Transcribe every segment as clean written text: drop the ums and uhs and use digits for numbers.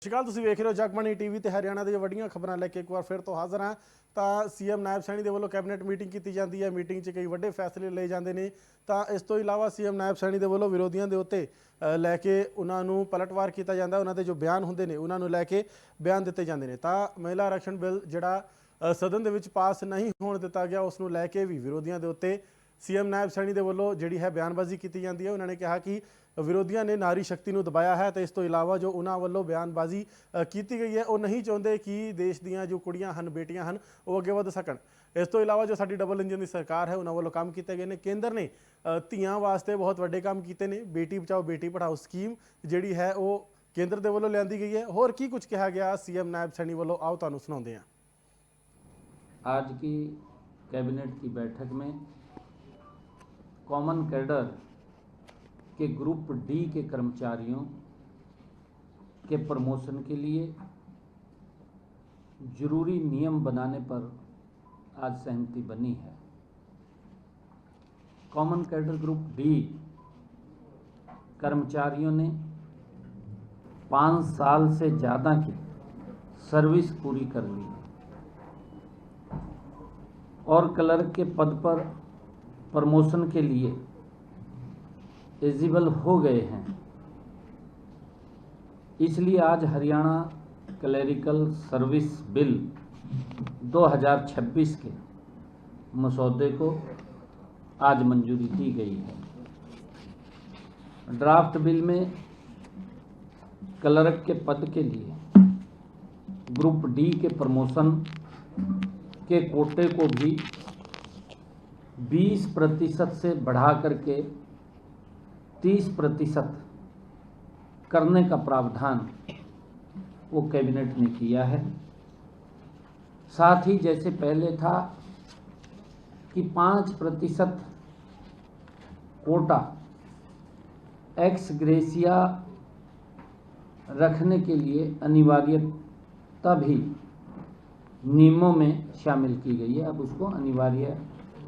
ਸ਼ਿਕਾਲ ਤੁਸੀਂ ਵੇਖ ਰਹੇ ਹੋ ਜਗਬਾਣੀ ਟੀਵੀ ਤੇ ਹਰਿਆਣਾ ਦੀਆਂ ਵੱਡੀਆਂ ਖਬਰਾਂ ਲੈ ਕੇ ਇੱਕ ਵਾਰ ਫਿਰ ਤੋਂ ਹਾਜ਼ਰ ਹਾਂ। ਤਾਂ ਸੀਐਮ ਨਾਇਬ ਸੈਣੀ ਦੇ ਵੱਲੋਂ ਕੈਬਨਿਟ ਮੀਟਿੰਗ ਕੀਤੀ ਜਾਂਦੀ ਹੈ। ਮੀਟਿੰਗ 'ਚ ਕਈ ਵੱਡੇ ਫੈਸਲੇ ਲਏ ਜਾਂਦੇ ਨੇ। ਤਾਂ ਇਸ ਤੋਂ ਇਲਾਵਾ ਸੀਐਮ ਨਾਇਬ ਸੈਣੀ ਦੇ ਵੱਲੋਂ ਵਿਰੋਧੀਆਂ ਦੇ ਉੱਤੇ ਲੈ ਕੇ ਉਹਨਾਂ ਨੂੰ ਪਲਟਵਾਰ ਕੀਤਾ ਜਾਂਦਾ। ਉਹਨਾਂ ਦੇ ਜੋ ਬਿਆਨ ਹੁੰਦੇ ਨੇ ਉਹਨਾਂ ਨੂੰ ਲੈ ਕੇ ਬਿਆਨ ਦਿੱਤੇ ਜਾਂਦੇ ਨੇ। ਤਾਂ ਮਹਿਲਾ ਆਰਕਸ਼ਣ ਬਿੱਲ ਜਿਹੜਾ ਸਦਨ ਦੇ ਵਿੱਚ ਪਾਸ नहीं ਹੋਣ ਦਿੱਤਾ ਗਿਆ, ਉਸ ਨੂੰ ਲੈ ਕੇ ਵੀ ਵਿਰੋਧੀਆਂ ਦੇ ਉੱਤੇ सीएम नायब सैनी ਦੇ ਵੱਲੋਂ ਜਿਹੜੀ ਹੈ ਬਿਆਨਬਾਜ਼ੀ ਕੀਤੀ ਜਾਂਦੀ ਹੈ। ਉਹਨਾਂ ਨੇ ਕਿਹਾ ਕਿ ਵਿਰੋਧੀਆਂ ਨੇ ਨਾਰੀ ਸ਼ਕਤੀ ਨੂੰ ਦਬਾਇਆ ਹੈ ਤੇ ਇਸ ਤੋਂ ਇਲਾਵਾ ਜੋ ਉਹਨਾਂ ਵੱਲੋਂ ਬਿਆਨਬਾਜ਼ੀ ਕੀਤੀ ਗਈ ਹੈ ਉਹ ਨਹੀਂ ਚਾਹੁੰਦੇ ਕਿ ਦੇਸ਼ ਦੀਆਂ ਜੋ ਕੁੜੀਆਂ ਹਨ, ਬੇਟੀਆਂ ਹਨ, ਉਹ ਅੱਗੇ ਵਧ ਸਕਣ। ਇਸ ਤੋਂ ਇਲਾਵਾ ਜੋ ਸਾਡੀ ਡਬਲ ਇੰਜਨ ਦੀ ਸਰਕਾਰ ਹੈ ਉਹਨਾਂ ਵੱਲੋਂ ਕੰਮ ਕੀਤੇ ਗਏ ਨੇ। ਕੇਂਦਰ ਨੇ ਧੀਆਂ ਵਾਸਤੇ ਬਹੁਤ ਵੱਡੇ ਕੰਮ ਕੀਤੇ ਨੇ। बेटी बचाओ बेटी पढ़ाओ स्कीम ਜਿਹੜੀ ਹੈ ਉਹ ਕੇਂਦਰ ਦੇ ਵੱਲੋਂ ਲਿਆਂਦੀ ਗਈ है। ਹੋਰ ਕੀ ਕੁਝ ਕਿਹਾ ਗਿਆ सीएम नायब सैनी ਵੱਲੋਂ, आओ ਤੁਹਾਨੂੰ ਸੁਣਾਉਂਦੇ ਹਾਂ। आज की कैबिनेट की बैठक में कॉमन कैडर के ग्रुप डी के कर्मचारियों के प्रमोशन के लिए जरूरी नियम बनाने पर आज सहमति बनी है। कॉमन कैडर ग्रुप डी कर्मचारियों ने 5 साल से ज़्यादा की सर्विस पूरी कर ली और क्लर्क के पद पर प्रमोशन के लिए एलिजिबल हो गए हैं। इसलिए आज हरियाणा क्लरिकल सर्विस बिल 2026 के मसौदे को आज मंजूरी दी गई है। ड्राफ्ट बिल में क्लर्क के पद के लिए ग्रुप डी के प्रमोशन के कोटे को भी 20% से बढ़ा करके 30% करने का प्रावधान वो कैबिनेट ने किया है। साथ ही जैसे पहले था कि 5% कोटा एक्स ग्रेसिया रखने के लिए अनिवार्यता भी नियमों में शामिल की गई है। अब उसको अनिवार्य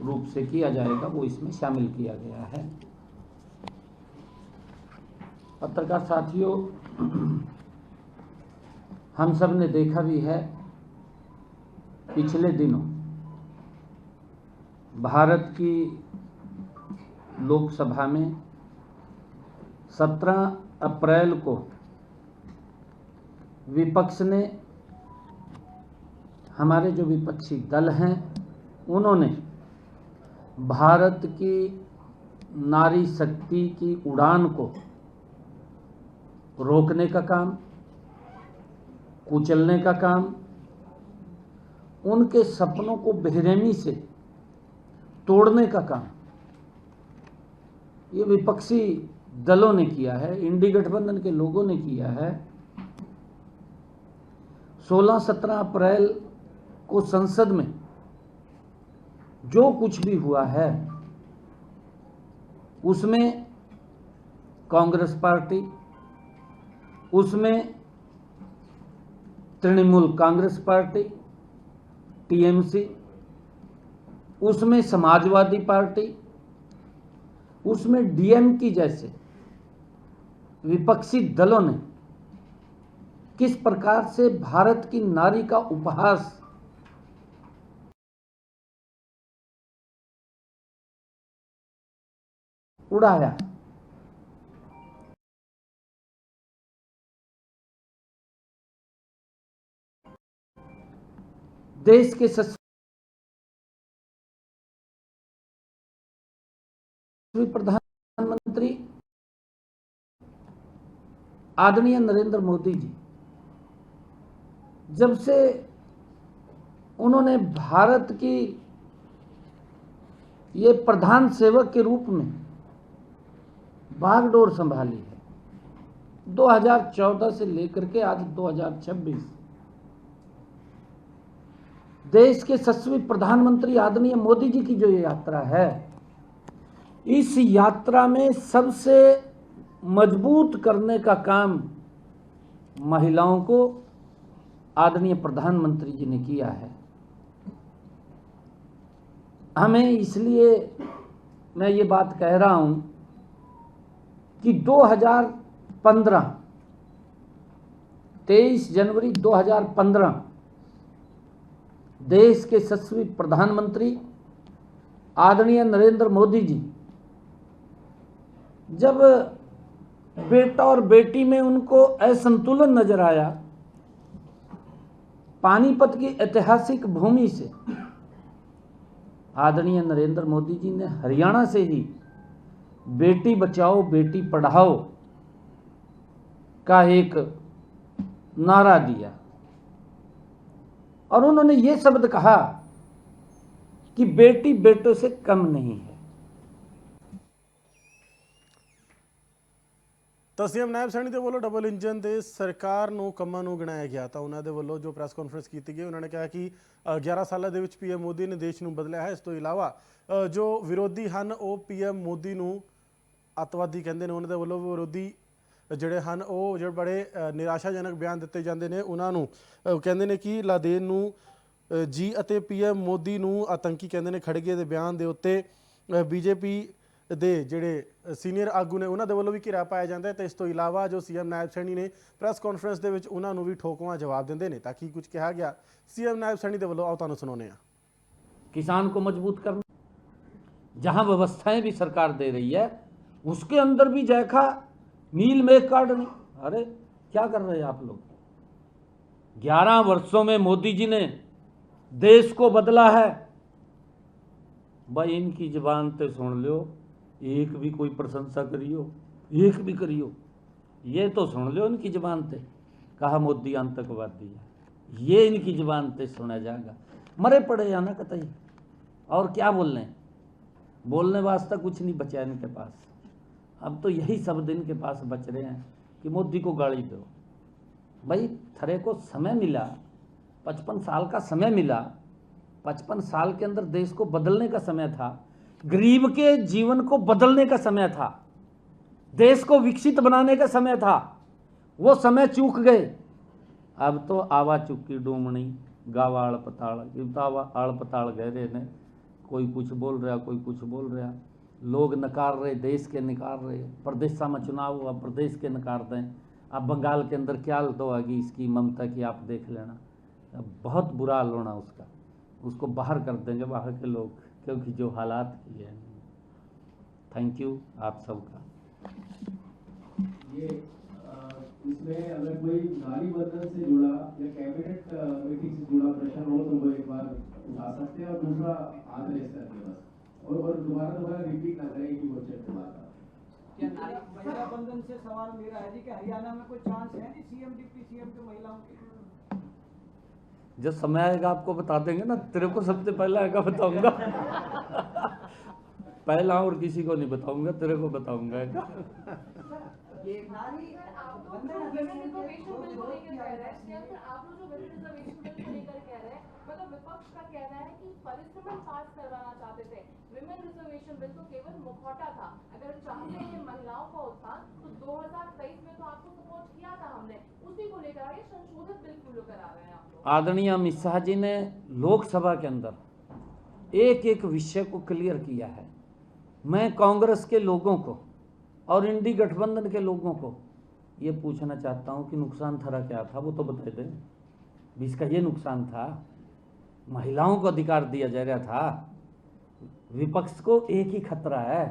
रूप से किया जाएगा, वो इसमें शामिल किया गया है। पत्रकार साथियों, हम सब ने देखा भी है पिछले दिनों भारत की लोकसभा में 17 अप्रैल को विपक्ष ने, हमारे जो विपक्षी दल हैं, उन्होंने भारत की नारी शक्ति की उड़ान को रोकने का काम, कुचलने का काम, उनके सपनों को बेरहमी से तोड़ने का काम ये विपक्षी दलों ने किया है, इंडी गठबंधन के लोगों ने किया है। 16-17 अप्रैल को संसद में जो कुछ भी हुआ है उसमें कांग्रेस पार्टी, उसमें तृणमूल कांग्रेस पार्टी टीएमसी, उसमें समाजवादी पार्टी, उसमें डीएमके जैसे विपक्षी दलों ने किस प्रकार से भारत की नारी का उपहास उड़ाया। देश के प्रधानमंत्री आदरणीय नरेंद्र मोदी जी, जब से उन्होंने भारत की ये प्रधान सेवक के रूप में बागडोर संभाली है, 2014 से लेकर के आज 2026 देश के यशस्वी प्रधानमंत्री आदरणीय मोदी जी की जो ये यात्रा है, इस यात्रा में सबसे मजबूत करने का काम महिलाओं को आदरणीय प्रधानमंत्री जी ने किया है। हमें इसलिए मैं ये बात कह रहा हूं कि 2015 23 जनवरी 2015 देश के यशस्वी प्रधानमंत्री आदरणीय नरेंद्र मोदी जी जब बेटा और बेटी में उनको असंतुलन नजर आया, पानीपत की ऐतिहासिक भूमि से आदरणीय नरेंद्र मोदी जी ने हरियाणा से ही बेटी बचाओ बेटी पढ़ाओ का एक नारा दिया और उन्होंने ये शब्द कहा कि बेटी बेटों से कम नहीं है। ਤਾਂ ਸੀਐਮ ਨਾਇਬ ਸੈਣੀ ਦੇ ਵੱਲੋਂ ਡਬਲ ਇੰਜਨ ਦੇ ਸਰਕਾਰ ਨੂੰ ਕੰਮਾਂ ਨੂੰ ਗਿਣਾਇਆ ਗਿਆ। ਤਾਂ ਉਹਨਾਂ ਦੇ ਵੱਲੋਂ ਜੋ ਪ੍ਰੈਸ ਕਾਨਫਰੰਸ ਕੀਤੀ ਗਈ, ਉਹਨਾਂ ਨੇ ਕਿਹਾ ਕਿ 11 ਸਾਲਾਂ ਦੇ ਵਿੱਚ ਪੀਐਮ ਮੋਦੀ ਨੇ ਦੇਸ਼ ਨੂੰ ਬਦਲਿਆ ਹੈ। ਇਸ ਤੋਂ ਇਲਾਵਾ ਜੋ ਵਿਰੋਧੀ ਹਨ ਉਹ ਪੀਐਮ ਮੋਦੀ ਨੂੰ ਅੱਤਵਾਦੀ ਕਹਿੰਦੇ ਨੇ। ਉਹਨਾਂ ਦੇ ਵੱਲੋਂ ਵਿਰੋਧੀ ਜਿਹੜੇ ਹਨ ਉਹ ਜਿਹੜੇ ਬੜੇ ਨਿਰਾਸ਼ਾਜਨਕ ਬਿਆਨ ਦਿੱਤੇ ਜਾਂਦੇ ਨੇ। ਉਹਨਾਂ ਨੂੰ ਕਹਿੰਦੇ ਨੇ ਕਿ ਲਾਦੇਨ ਨੂੰ ਜੀ ਅਤੇ ਪੀਐਮ ਮੋਦੀ ਨੂੰ ਆਤੰਕੀ ਕਹਿੰਦੇ ਨੇ। ਖੜਗੇ ਦੇ ਬਿਆਨ ਦੇ ਉੱਤੇ ਬੀਜੇਪੀ ਦੇ ਜਿਹੜੇ ਸੀਨੀਅਰ ਆਗੂ ਨੇ ਉਹਨਾਂ ਦੇ ਵੱਲੋਂ ਵੀ ਘਿਰਾ ਪਾਇਆ ਜਾਂਦਾ ਹੈ। ਤੇ ਇਸ ਤੋਂ ਇਲਾਵਾ ਜੋ ਸੀਐਮ ਨਾਇਬ ਸੈਣੀ ਨੇ ਪ੍ਰੈਸ ਕਾਨਫਰੰਸ ਦੇ ਵਿੱਚ ਉਹਨਾਂ ਨੂੰ ਵੀ ਠੋਕਵਾਂ ਜਵਾਬ ਦਿੰਦੇ ਨੇ। ਤਾਂ ਕੀ ਕੁਝ ਕਿਹਾ ਗਿਆ सीएम नायब सैनी ਦੇ ਵੱਲੋਂ, ਆਓ ਤੁਹਾਨੂੰ ਸੁਣਾਉਂਦੇ ਹਾਂ। किसान को मजबूत करना, जहां व्यवस्थाएं भी सरकार दे रही है उसके अंदर भी जैखा मील में काट नहीं। अरे क्या कर रहे हैं आप लोग? 11 वर्षों में मोदी जी ने देश को बदला है। भाई इनकी जुबान ते सुन लो, एक भी कोई प्रशंसा करियो, एक भी करियो, ये तो सुन लो इनकी जुबान ते कहा मोदी आतंकवादी है, ये इनकी जुबान ते सुना जाएगा। मरे पड़े या ना कतई, और क्या बोलने वास्ता कुछ नहीं बचा इनके पास। अब तो यही शब्द इनके पास बच रहे हैं कि मोदी को गाली दो। भाई थरे को समय मिला, 55 साल का समय मिला, 55 साल के अंदर देश को बदलने का समय था, गरीब के जीवन को बदलने का समय था, देश को विकसित बनाने का समय था। वो समय चूक गए। अब तो आवा चुकी डूमनी गावा आड़ पताड़, आड़ पताड़ गए रहे ने, कोई कुछ बोल रहा, कोई कुछ बोल रहा, लोग नकार रहे, देश के नकार रहे। प्रदेश में चुनाव हुआ, प्रदेश के नकार दें। अब बंगाल के अंदर क्या हालत होगी इसकी ममता की, आप देख लेना। अब बहुत बुरा हाल होना उसका, उसको बाहर कर देंगे बाहर के लोग, क्योंकि जो हालात किए हैं। थैंक यू आप सबका। ये इसमें अगर कोई नारी बंधन से जुड़ा या कैबिनेट मीटिंग से जुड़ा प्रश्न हो तो वो एक बार उठा सकते हैं, और दूसरा आदरेश करके बस, और दोबारा रिपीट ना करें कि क्वेश्चन दोबारा। क्या नारी महिला बंधन से सवाल मेरा है जी कि हरियाणा में कोई चांस है जी सीएम डिप्टी सीएम के महिलाओं के? जब समय आएगा आपको बता देंगे ना। तेरे को सबसे पहले आएगा बताऊंगा। पहला और किसी को नहीं बताऊंगा, तेरे को बताऊंगा। ये नारी बंधन रिजर्वेशन बिल को लेकर कह रहे हैं, आप लोग जो रिजर्वेशन बिल को लेकर कह रहे हैं, मतलब विपक्ष का कहना है कि परिश्रम पास करवाना चाहते थे। विमेन रिजर्वेशन बिल तो केवल मुखौटा था, अगर चाहते हैं महिलाओं का उत्थान तो 2023 में तो आपको सपोर्ट किया था हमने, उसी को लेकर आगे संशोधित बिल क्यों लेकर आ रहे हैं आप लोग? आदरणीय अमित शाह जी ने लोकसभा के अंदर एक एक विषय को क्लियर किया है। मैं कांग्रेस के लोगों को और इंडी गठबंधन के लोगों को ये पूछना चाहता हूँ कि नुकसान थरा क्या था, वो तो बता दें। इसका ये नुकसान था, महिलाओं को अधिकार दिया जा रहा था। विपक्ष को एक ही खतरा है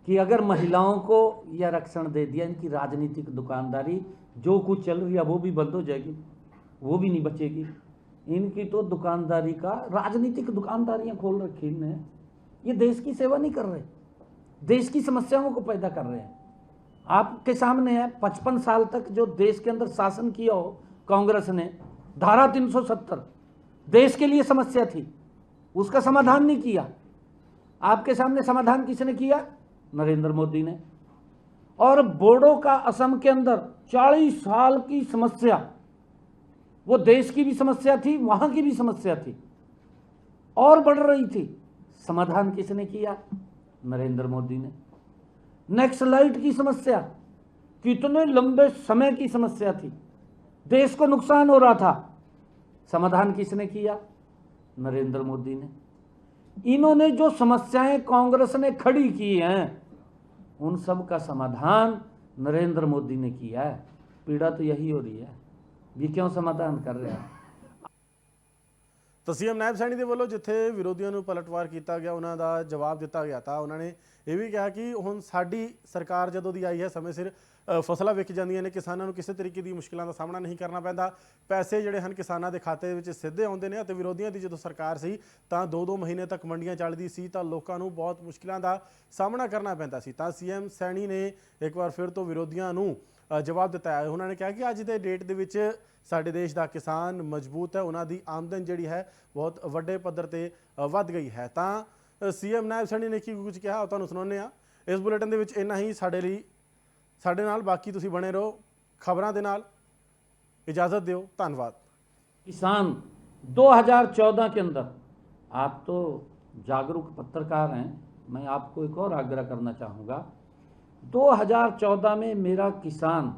कि अगर महिलाओं को यह आरक्षण दे दिया, इनकी राजनीतिक दुकानदारी जो कुछ चल रही है वो भी बंद हो जाएगी, वो भी नहीं बचेगी। इनकी तो दुकानदारी का, राजनीतिक दुकानदारियां खोल रखी इनने। ये देश की सेवा नहीं कर रहे, देश की समस्याओं को पैदा कर रहे हैं। आपके सामने है 55 साल तक जो देश के अंदर शासन किया हो कांग्रेस ने, धारा 370 देश के लिए समस्या थी, उसका समाधान नहीं किया। आपके सामने समाधान किसने किया? नरेंद्र मोदी ने। और बोडो का असम के अंदर 40 साल की समस्या, वो देश की भी समस्या थी, वहां की भी समस्या थी और बढ़ रही थी। समाधान किसने किया? नरेंद्र मोदी ने। नक्सलाइट की समस्या कितने लंबे समय की समस्या थी, देश को नुकसान हो रहा था, समाधान किसने किया? नरेंद्र मोदी ने। इन्होंने जो समस्याएं कांग्रेस ने खड़ी की हैं, उन सब का समाधान नरेंद्र मोदी ने किया है। पीड़ा तो यही हो रही है, ये क्यों समाधान कर रहे हैं। ਤਾਂ ਸੀਐਮ ਨਾਇਬ ਸੈਣੀ ਦੇ ਵੱਲੋਂ ਜਿੱਥੇ ਵਿਰੋਧੀਆਂ ਨੂੰ ਪਲਟਵਾਰ ਕੀਤਾ ਗਿਆ, ਉਹਨਾਂ ਦਾ ਜਵਾਬ ਦਿੱਤਾ ਗਿਆ, ਤਾਂ ਉਹਨਾਂ ਨੇ ਇਹ ਵੀ ਕਿਹਾ ਕਿ ਹੁਣ ਸਾਡੀ ਸਰਕਾਰ ਜਦੋਂ ਦੀ ਆਈ ਹੈ ਸਮੇਂ ਸਿਰ ਫਸਲਾਂ ਵਿਕ ਜਾਂਦੀਆਂ ਨੇ, ਕਿਸਾਨਾਂ ਨੂੰ ਕਿਸੇ ਤਰੀਕੇ ਦੀ ਮੁਸ਼ਕਿਲਾਂ ਦਾ ਸਾਹਮਣਾ ਨਹੀਂ ਕਰਨਾ ਪੈਂਦਾ, ਪੈਸੇ ਜਿਹੜੇ ਹਨ ਕਿਸਾਨਾਂ ਦੇ ਖਾਤੇ ਵਿੱਚ ਸਿੱਧੇ ਆਉਂਦੇ ਨੇ। ਅਤੇ ਵਿਰੋਧੀਆਂ ਦੀ ਜਦੋਂ ਸਰਕਾਰ ਸੀ ਤਾਂ 2-2 ਮਹੀਨੇ ਤੱਕ ਮੰਡੀਆਂ ਚੱਲਦੀ ਸੀ ਤਾਂ ਲੋਕਾਂ ਨੂੰ ਬਹੁਤ ਮੁਸ਼ਕਿਲਾਂ ਦਾ ਸਾਹਮਣਾ ਕਰਨਾ ਪੈਂਦਾ ਸੀ। ਤਾਂ ਸੀਐਮ ਸੈਣੀ ਨੇ ਇੱਕ ਵਾਰ ਫਿਰ ਤੋਂ ਵਿਰੋਧੀਆਂ ਨੂੰ ਜਵਾਬ ਦਿੱਤਾ ਹੈ। ਉਹਨਾਂ ਨੇ ਕਿਹਾ ਕਿ ਅੱਜ ਦੇ ਡੇਟ ਦੇ ਵਿੱਚ ਸਾਡੇ ਦੇਸ਼ ਦਾ ਕਿਸਾਨ ਮਜ਼ਬੂਤ ਹੈ, ਉਹਨਾਂ ਦੀ ਆਮਦਨ ਜਿਹੜੀ ਹੈ ਬਹੁਤ ਵੱਡੇ ਪੱਧਰ ਤੇ ਵੱਧ ਗਈ ਹੈ। ਤਾਂ ਸੀਐਮ ਨਾਇਬ ਸੈਣੀ ਨੇ ਕੀ ਕੁਝ ਕਿਹਾ ਉਹ ਤੁਹਾਨੂੰ ਸੁਣਾਉਂਦੇ ਹਾਂ। ਇਸ ਬੁਲੇਟਿਨ ਦੇ ਵਿੱਚ ਇੰਨਾ ਹੀ। ਸਾਡੇ ਨਾਲ ਬਾਕੀ ਤੁਸੀਂ ਬਣੇ ਰਹੋ ਖਬਰਾਂ ਦੇ ਨਾਲ। इजाज़त दो, धन्यवाद। किसान 2014 के अंदर, आप तो जागरूक पत्रकार हैं, मैं आपको एक और आग्रह करना चाहूँगा। 2014 में मेरा किसान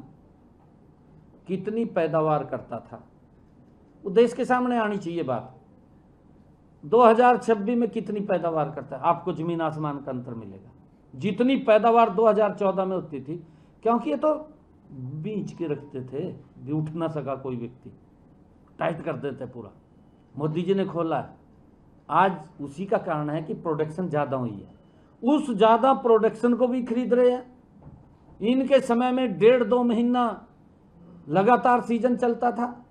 कितनी पैदावार करता था वो देश के सामने आनी चाहिए बात। 2026 में कितनी पैदावार करता है, आपको जमीन आसमान का अंतर मिलेगा। जितनी पैदावार 2014 में होती थी, क्योंकि ये तो बीच के रखते थे, भी उठ ना सका कोई व्यक्ति, टाइट कर देते पूरा। मोदी जी ने खोला है, आज उसी का कारण है कि प्रोडक्शन ज़्यादा हुई है। उस ज़्यादा प्रोडक्शन को भी खरीद रहे हैं। इनके समय में 1.5-2 महीना लगातार सीजन चलता था,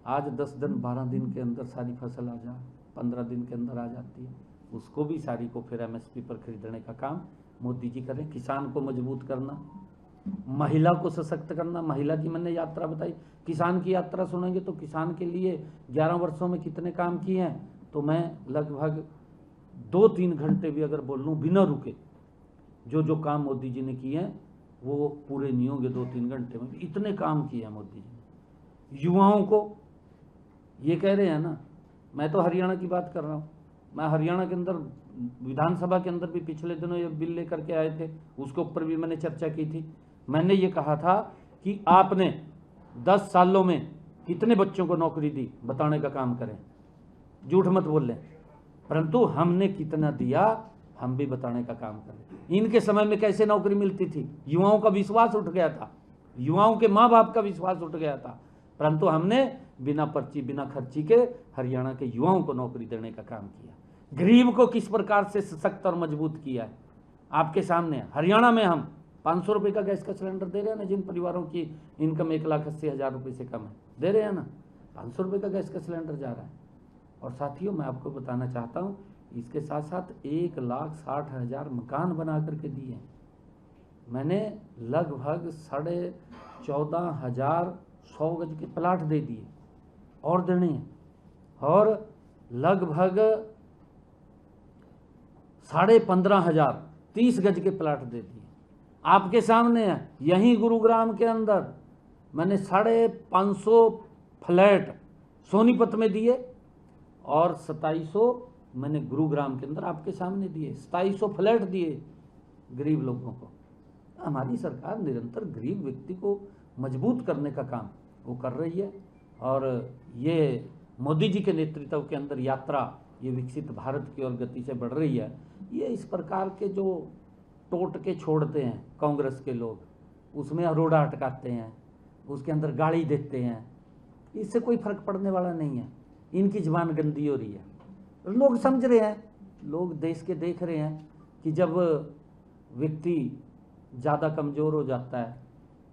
आज 10 दिन 12 दिन के अंदर सारी फसल आ जा, 15 दिन के अंदर आ जाती है। उसको भी सारी को फिर MSP पर खरीदने का काम मोदी जी करें। किसान को मजबूत करना, महिला को सशक्त करना। महिला की मैंने यात्रा बताई, किसान की यात्रा सुनेंगे तो किसान के लिए 11 वर्षों में कितने काम किए हैं, तो मैं लगभग 2-3 घंटे भी अगर बोल लूँ बिना रुके, जो जो काम मोदी जी ने किए हैं वो पूरे नहीं होंगे 2-3 घंटे में। इतने काम किए हैं मोदी जी ने। युवाओं को ये कह रहे हैं ना, मैं तो हरियाणा की बात कर रहा हूँ, मैं हरियाणा के अंदर विधानसभा के अंदर भी पिछले दिनों ये बिल लेकर के आए थे, उसके ऊपर भी मैंने चर्चा की थी। मैंने ये कहा था कि आपने 10 सालों में कितने बच्चों को नौकरी दी, बताने का काम करें, झूठ मत बोल लें। परंतु हमने कितना दिया, हम भी बताने का काम करें। इनके समय में कैसे नौकरी मिलती थी, युवाओं का विश्वास उठ गया था, युवाओं के माँ बाप का विश्वास उठ गया था, परंतु हमने बिना पर्ची बिना खर्ची के हरियाणा के युवाओं को नौकरी देने का काम किया। गरीब को किस प्रकार से सशक्त और मजबूत किया है आपके सामने है। हरियाणा में हम 500 रुपये का गैस का सिलेंडर दे रहे हैं ना, जिन परिवारों की इनकम 1,80,000 रुपये से कम है, दे रहे हैं ना, 500 रुपये का गैस का सिलेंडर जा रहा है। और साथियों, मैं आपको बताना चाहता हूँ, इसके साथ साथ 1,60,000 मकान बना करके दिए हैं मैंने। लगभग 14,500 गज के प्लाट दे दिए और देने हैं, और लगभग 15,500 30 गज के प्लाट दे दिए। आपके सामने है, यहीं गुरुग्राम के अंदर मैंने 550 फ्लैट सोनीपत में दिए और 2700 मैंने गुरुग्राम के अंदर आपके सामने दिए। 2700 फ्लैट दिए गरीब लोगों को। हमारी सरकार निरंतर गरीब व्यक्ति को मजबूत करने का काम वो कर रही है, और ये मोदी जी के नेतृत्व के अंदर यात्रा ये विकसित भारत की ओर गति से बढ़ रही है। ये इस प्रकार के जो टोटके छोड़ते हैं कांग्रेस के लोग, उसमें रोड़ा अटकाते हैं, उसके अंदर गाली देते हैं, इससे कोई फर्क पड़ने वाला नहीं है। इनकी जबान गंदी हो रही है, लोग समझ रहे हैं, लोग देश के देख रहे हैं कि जब व्यक्ति ज़्यादा कमज़ोर हो जाता है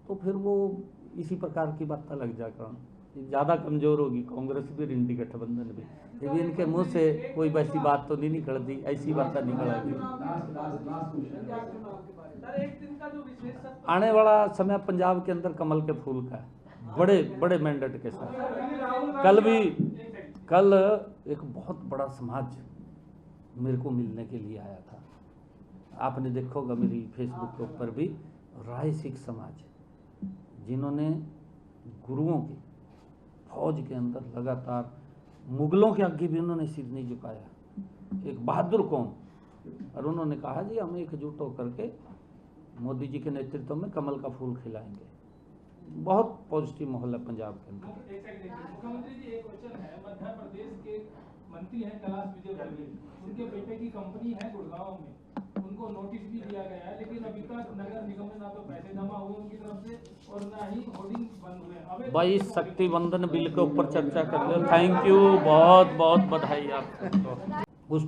तो फिर वो इसी प्रकार की बात लग जाकर ज़्यादा कमज़ोर होगी कांग्रेस भी, इंडी गठबंधन भी। लेकिन इनके मुंह से कोई वैसी बात तो नहीं निकलती, ऐसी बात निकल आएगी। आने वाला समय पंजाब के अंदर कमल के फूल का है, बड़े बड़े मैंडेट के साथ। कल एक बहुत बड़ा समाज मेरे को मिलने के लिए आया था, आपने देखा होगा मेरी फेसबुक के ऊपर भी, राय सिख समाज, जिन्होंने गुरुओं की फौज के अंदर लगातार मुगलों के आगे भी उन्होंने सिर नहीं झुकाया, एक बहादुर कौम, और उन्होंने कहा जी हम एकजुट होकर के मोदी जी के नेतृत्व में कमल का फूल खिलाएंगे। बहुत पॉजिटिव माहौल है पंजाब के अंदर। मुख्यमंत्री जी, एक क्वेश्चन है, मध्य प्रदेश के मंत्री हैं कैलाश विजयवर्गीय, उनके बेटे की कंपनी है गुड़गांव में, उनको उनको नोटिस भी दिया गया है, लेकिन अभी तक नगर निगम में ना तो पैसे जमा हुए उनकी तरफ से और ना ही होर्डिंग बंद हुए। अवैध भाई शक्ति वंदन बिल के ऊपर चर्चा कर रहे हो। थैंक यू, बहुत बहुत बधाई आपको।